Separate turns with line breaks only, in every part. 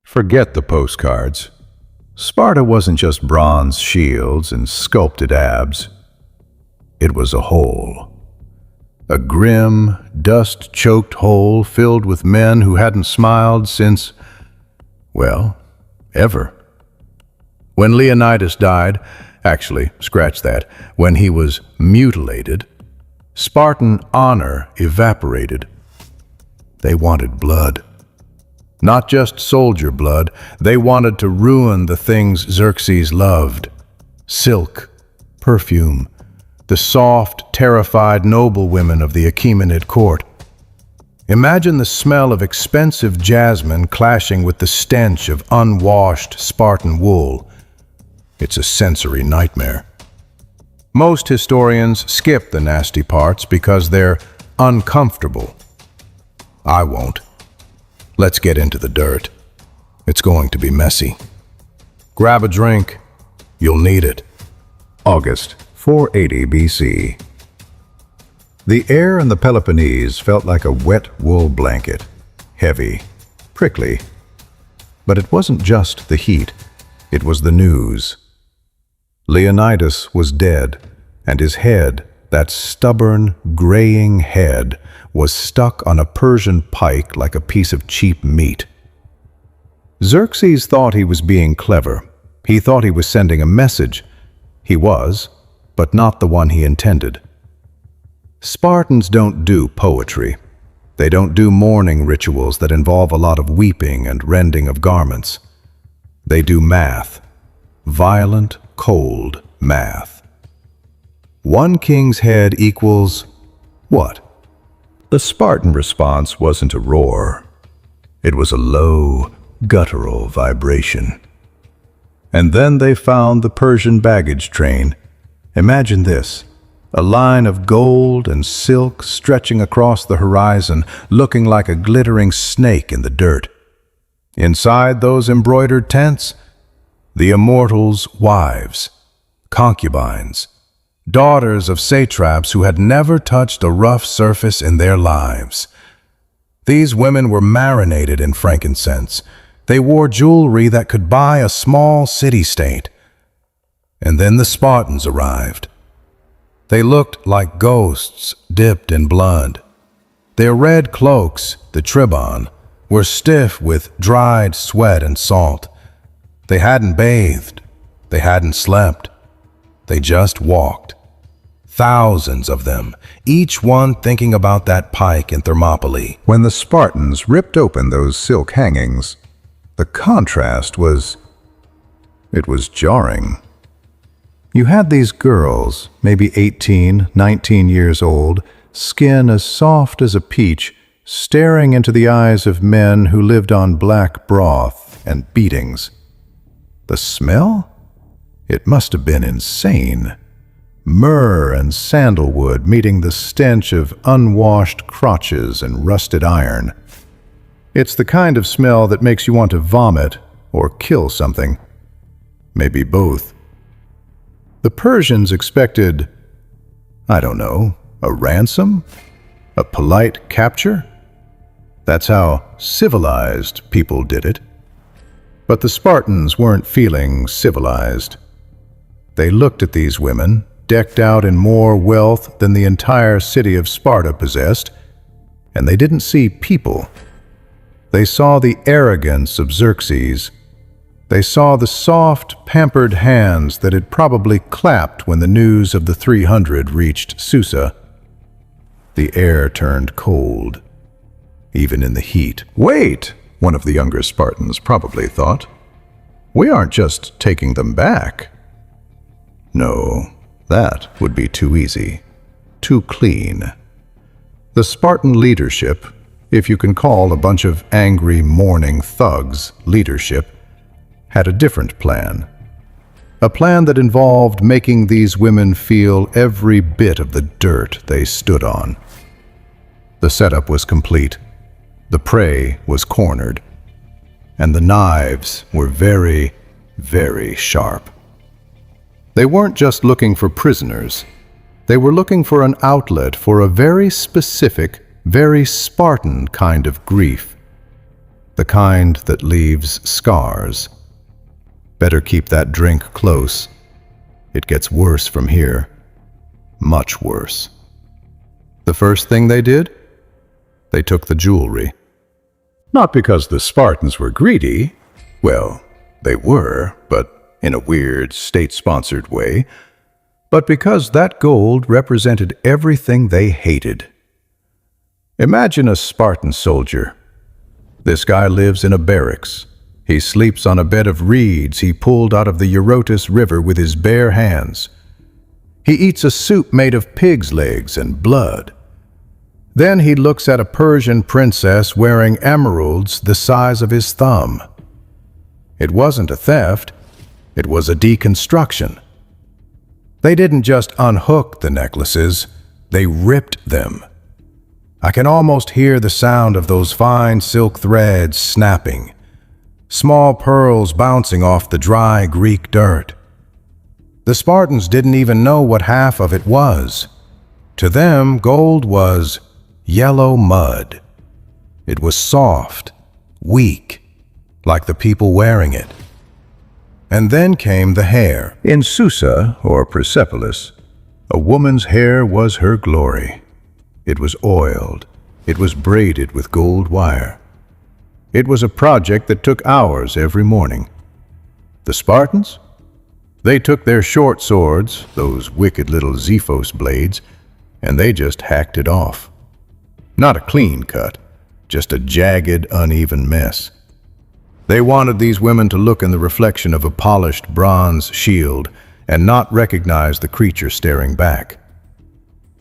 Forget the postcards. Sparta wasn't just bronze shields and sculpted abs. It was a hole. A grim, dust-choked hole filled with men who hadn't smiled since, well, ever. When Leonidas died, actually, scratch that, when he was mutilated, Spartan honor evaporated. They wanted blood. Not just soldier blood, they wanted to ruin the things Xerxes loved. Silk, perfume, the soft, terrified noblewomen of the Achaemenid court. Imagine the smell of expensive jasmine clashing with the stench of unwashed Spartan wool. It's a sensory nightmare. Most historians skip the nasty parts because they're uncomfortable. I won't. Let's get into the dirt. It's going to be messy. Grab a drink. You'll need it. August 480 BC. The air in the Peloponnese felt like a wet wool blanket. Heavy, prickly. But it wasn't just the heat. It was the news. Leonidas was dead, and his head, that stubborn, graying head, was stuck on a Persian pike like a piece of cheap meat. Xerxes thought he was being clever. He thought he was sending a message. He was, but not the one he intended. Spartans don't do poetry. They don't do mourning rituals that involve a lot of weeping and rending of garments. They do math. Violent, cold math. One king's head equals what? The Spartan response wasn't a roar. It was a low, guttural vibration. And then they found the Persian baggage train. Imagine this, a line of gold and silk stretching across the horizon, looking like a glittering snake in the dirt. Inside those embroidered tents, the immortals' wives, concubines, daughters of satraps who had never touched a rough surface in their lives. These women were marinated in frankincense. They wore jewelry that could buy a small city-state. And then the Spartans arrived. They looked like ghosts dipped in blood. Their red cloaks, the tribon, were stiff with dried sweat and salt. They hadn't bathed. They hadn't slept. They just walked. Thousands of them, each one thinking about that pike in Thermopylae. When the Spartans ripped open those silk hangings, the contrast was jarring. You had these girls, maybe 18, 19 years old, skin as soft as a peach, staring into the eyes of men who lived on black broth and beatings. The smell? It must have been insane. Myrrh and sandalwood meeting the stench of unwashed crotches and rusted iron. It's the kind of smell that makes you want to vomit or kill something. Maybe both. The Persians expected, I don't know, a ransom? A polite capture? That's how civilized people did it. But the Spartans weren't feeling civilized. They looked at these women, decked out in more wealth than the entire city of Sparta possessed, and they didn't see people. They saw the arrogance of Xerxes. They saw the soft, pampered hands that had probably clapped when the news of the 300 reached Susa. The air turned cold, even in the heat. Wait, one of the younger Spartans probably thought. We aren't just taking them back. No, that would be too easy, too clean. The Spartan leadership, if you can call a bunch of angry, mourning thugs leadership, had a different plan. A plan that involved making these women feel every bit of the dirt they stood on. The setup was complete. The prey was cornered. And the knives were very, very sharp. They weren't just looking for prisoners. They were looking for an outlet for a very specific, very Spartan kind of grief. the kind that leaves scars. Better keep that drink close. It gets worse from here. Much worse. The first thing they did? They took the jewelry. Not because the Spartans were greedy. Well, they were, but in a weird, state-sponsored way. But because that gold represented everything they hated. Imagine a Spartan soldier. This guy lives in a barracks. He sleeps on a bed of reeds he pulled out of the Eurotas River with his bare hands. He eats a soup made of pig's legs and blood. Then he looks at a Persian princess wearing emeralds the size of his thumb. It wasn't a theft, it was a deconstruction. They didn't just unhook the necklaces, they ripped them. I can almost hear the sound of those fine silk threads snapping, small pearls bouncing off the dry Greek dirt. The Spartans didn't even know what half of it was. To them, gold was yellow mud. It was soft, weak, like the people wearing it. And then came the hair. In Susa, or Persepolis, a woman's hair was her glory. It was oiled. It was braided with gold wire. It was a project that took hours every morning. The Spartans? They took their short swords, those wicked little Xephos blades, and they just hacked it off. Not a clean cut, just a jagged, uneven mess. They wanted these women to look in the reflection of a polished bronze shield and not recognize the creature staring back.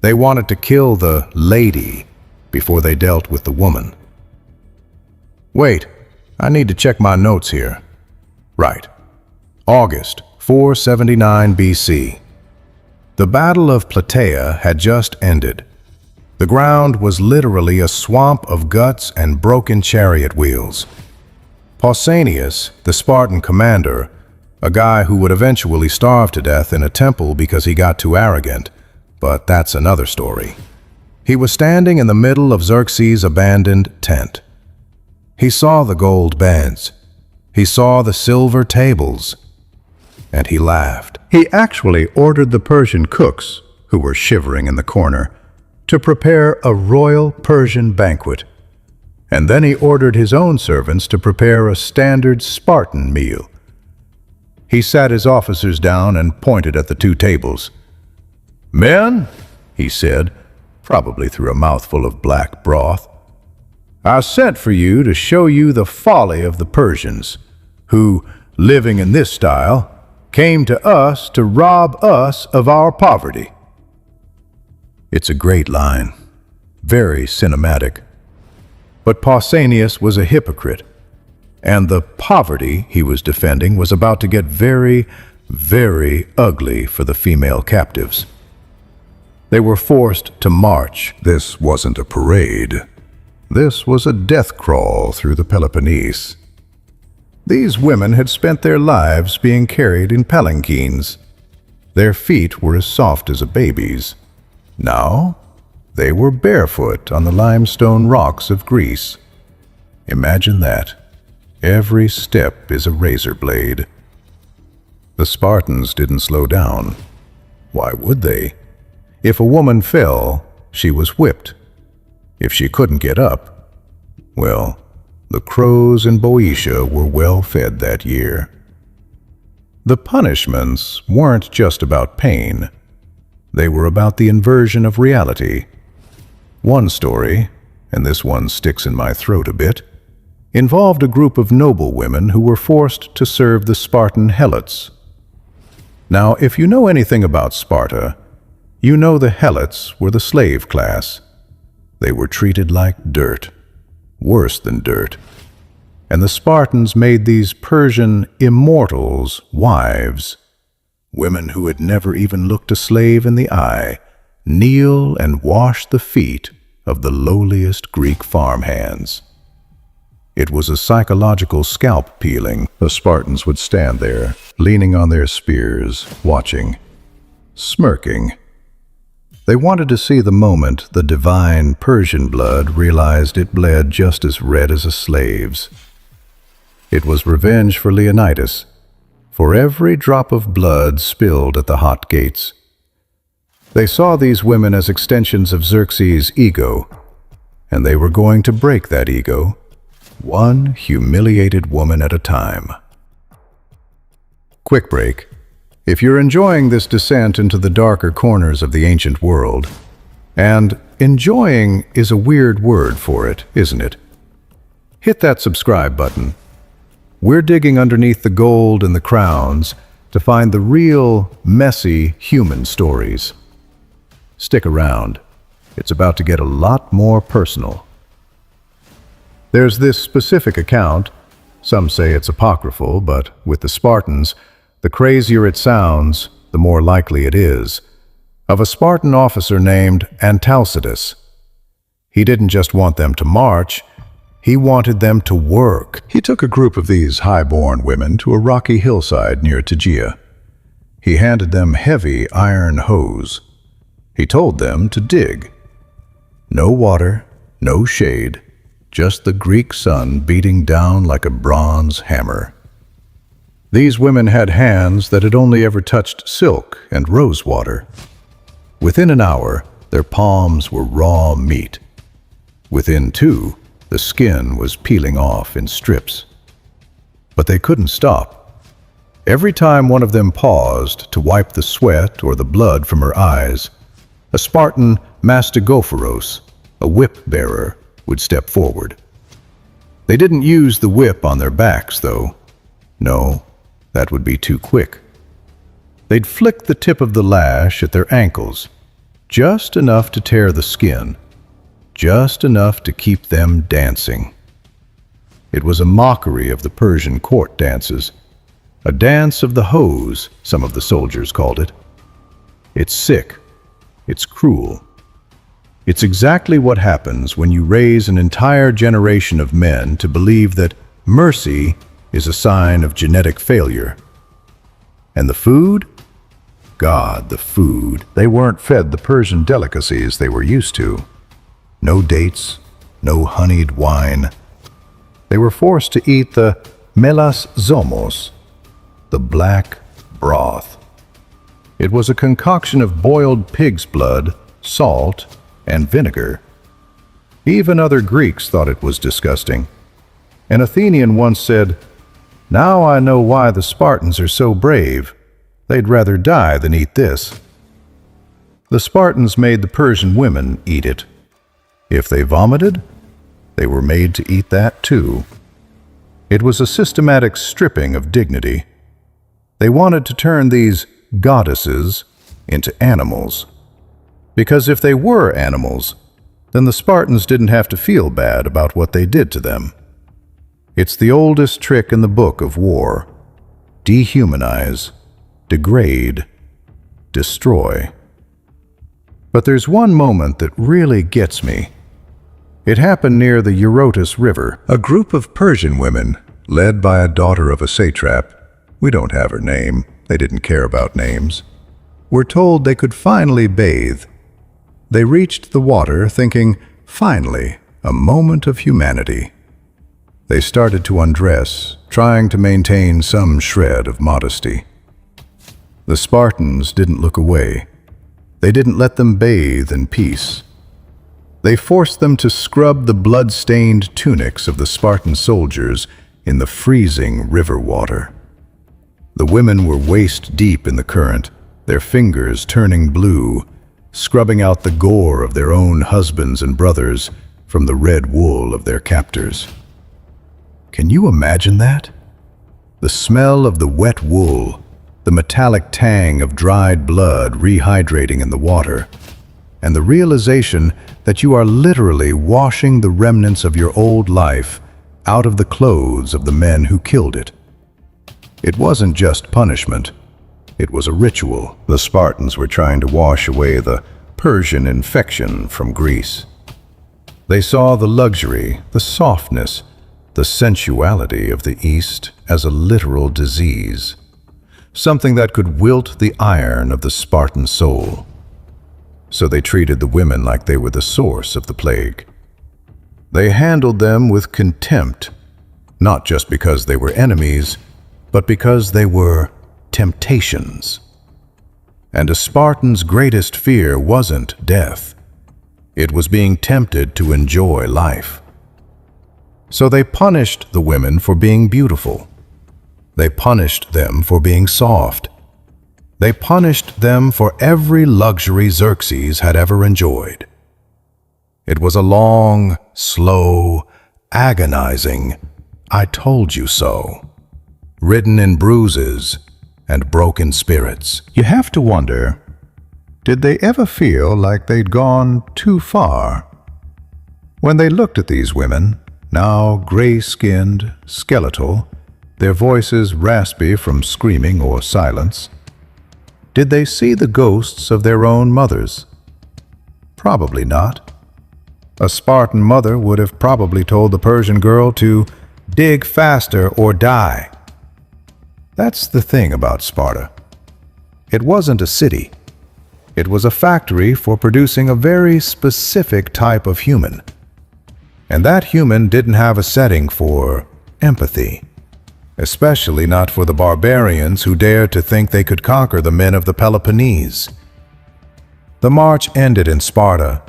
They wanted to kill the lady before they dealt with the woman. Wait, I need to check my notes here. Right. August 479 BC. The Battle of Plataea had just ended. The ground was literally a swamp of guts and broken chariot wheels. Pausanias, the Spartan commander, a guy who would eventually starve to death in a temple because he got too arrogant, but that's another story. He was standing in the middle of Xerxes' abandoned tent. He saw the gold beds. He saw the silver tables. And he laughed. He actually ordered the Persian cooks, who were shivering in the corner, to prepare a royal Persian banquet. And then he ordered his own servants to prepare a standard Spartan meal. He sat his officers down and pointed at the two tables. "Men," he said, probably through a mouthful of black broth, "I sent for you to show you the folly of the Persians, who, living in this style, came to us to rob us of our poverty." It's a great line, very cinematic. But Pausanias was a hypocrite, and the poverty he was defending was about to get very, very ugly for the female captives. They were forced to march. This wasn't a parade. This was a death crawl through the Peloponnese. These women had spent their lives being carried in palanquins. Their feet were as soft as a baby's. Now, they were barefoot on the limestone rocks of Greece. Imagine that. Every step is a razor blade. The Spartans didn't slow down. Why would they? If a woman fell, she was whipped. If she couldn't get up, well, the crows in Boeotia were well fed that year. The punishments weren't just about pain. They were about the inversion of reality. One story, and this one sticks in my throat a bit, involved a group of noble women who were forced to serve the Spartan helots. Now, if you know anything about Sparta, you know the helots were the slave class. They were treated like dirt, worse than dirt. And the Spartans made these Persian immortals wives. Women who had never even looked a slave in the eye kneel and wash the feet of the lowliest Greek farmhands. It was a psychological scalp peeling. The Spartans would stand there, leaning on their spears, watching, smirking. They wanted to see the moment the divine Persian blood realized it bled just as red as a slave's. It was revenge for Leonidas, for every drop of blood spilled at the hot gates. They saw these women as extensions of Xerxes' ego, and they were going to break that ego, one humiliated woman at a time. Quick break. If you're enjoying this descent into the darker corners of the ancient world, and enjoying is a weird word for it, isn't it? Hit that subscribe button. We're digging underneath the gold and the crowns to find the real, messy human stories. Stick around. It's about to get a lot more personal. There's this specific account, some say it's apocryphal, but with the Spartans, the crazier it sounds, the more likely it is, of a Spartan officer named Antalcidas. He didn't just want them to march, he wanted them to work. He took a group of these high-born women to a rocky hillside near Tegea. He handed them heavy iron hoes. He told them to dig. No water, no shade, just the Greek sun beating down like a bronze hammer. These women had hands that had only ever touched silk and rose water. Within an hour, their palms were raw meat. Within 2, the skin was peeling off in strips. But they couldn't stop. Every time one of them paused to wipe the sweat or the blood from her eyes, a Spartan mastigophoros, a whip-bearer, would step forward. They didn't use the whip on their backs, though. No, that would be too quick. They'd flick the tip of the lash at their ankles, just enough to tear the skin, just enough to keep them dancing. It was a mockery of the Persian court dances, a dance of the hose, some of the soldiers called it. It's sick. It's cruel. It's exactly what happens when you raise an entire generation of men to believe that mercy is a sign of genetic failure. And the food? God, the food. They weren't fed the Persian delicacies they were used to. No dates, no honeyed wine. They were forced to eat the melas zomos, the black broth. It was a concoction of boiled pig's blood, salt, and vinegar. Even other Greeks thought it was disgusting. An Athenian once said, "Now I know why the Spartans are so brave. They'd rather die than eat this." The Spartans made the Persian women eat it. If they vomited, they were made to eat that too. It was a systematic stripping of dignity. They wanted to turn these goddesses into animals. Because if they were animals, then the Spartans didn't have to feel bad about what they did to them. It's the oldest trick in the book of war. Dehumanize, degrade, destroy. But there's one moment that really gets me. It happened near the Eurotas River. A group of Persian women, led by a daughter of a satrap, we don't have her name, they didn't care about names, were told they could finally bathe. They reached the water thinking, finally, a moment of humanity. They started to undress, trying to maintain some shred of modesty. The Spartans didn't look away. They didn't let them bathe in peace. They forced them to scrub the blood-stained tunics of the Spartan soldiers in the freezing river water. The women were waist-deep in the current, their fingers turning blue, scrubbing out the gore of their own husbands and brothers from the red wool of their captors. Can you imagine that? The smell of the wet wool, the metallic tang of dried blood rehydrating in the water, and the realization that you are literally washing the remnants of your old life out of the clothes of the men who killed it. It wasn't just punishment. It was a ritual. The Spartans were trying to wash away the Persian infection from Greece. They saw the luxury, the softness, the sensuality of the East as a literal disease, something that could wilt the iron of the Spartan soul. So they treated the women like they were the source of the plague. They handled them with contempt, not just because they were enemies, but because they were temptations. And a Spartan's greatest fear wasn't death. It was being tempted to enjoy life. So they punished the women for being beautiful. They punished them for being soft. They punished them for every luxury Xerxes had ever enjoyed. It was a long, slow, agonizing "I told you so," written in bruises and broken spirits. You have to wonder, did they ever feel like they'd gone too far? When they looked at these women, now gray-skinned, skeletal, their voices raspy from screaming or silence, did they see the ghosts of their own mothers? Probably not. A Spartan mother would have probably told the Persian girl to dig faster or die. That's the thing about Sparta. It wasn't a city. It was a factory for producing a very specific type of human. And that human didn't have a setting for empathy, especially not for the barbarians who dared to think they could conquer the men of the Peloponnese. The march ended in Sparta,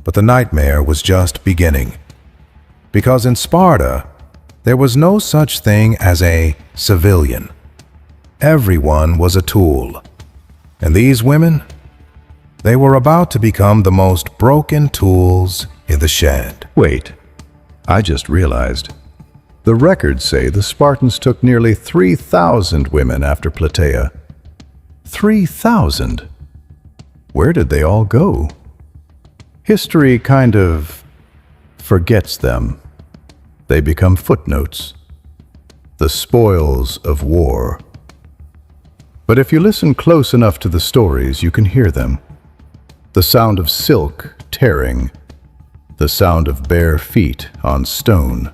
but the nightmare was just beginning. Because in Sparta, there was no such thing as a civilian. Everyone was a tool. And these women, they were about to become the most broken tools in the shed. Wait, I just realized. The records say the Spartans took nearly 3,000 women after Plataea. 3,000? Where did they all go? History kind of forgets them. They become footnotes, the spoils of war. But if you listen close enough to the stories, you can hear them. The sound of silk tearing, the sound of bare feet on stone,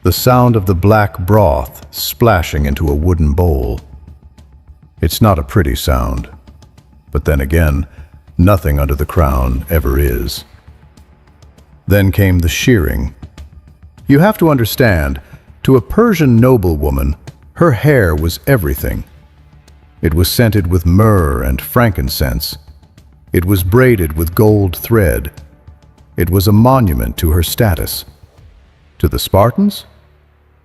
the sound of the black broth splashing into a wooden bowl. It's not a pretty sound, but then again, nothing under the crown ever is. Then came the shearing. You have to understand, to a Persian noblewoman, her hair was everything. It was scented with myrrh and frankincense. It was braided with gold thread. It was a monument to her status. To the Spartans,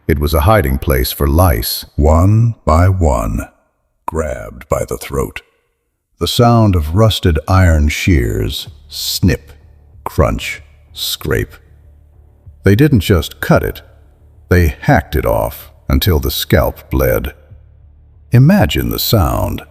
it was a hiding place for lice, one by one, grabbed by the throat. The sound of rusted iron shears, snip, crunch, scrape. They didn't just cut it, they hacked it off until the scalp bled. Imagine the sound.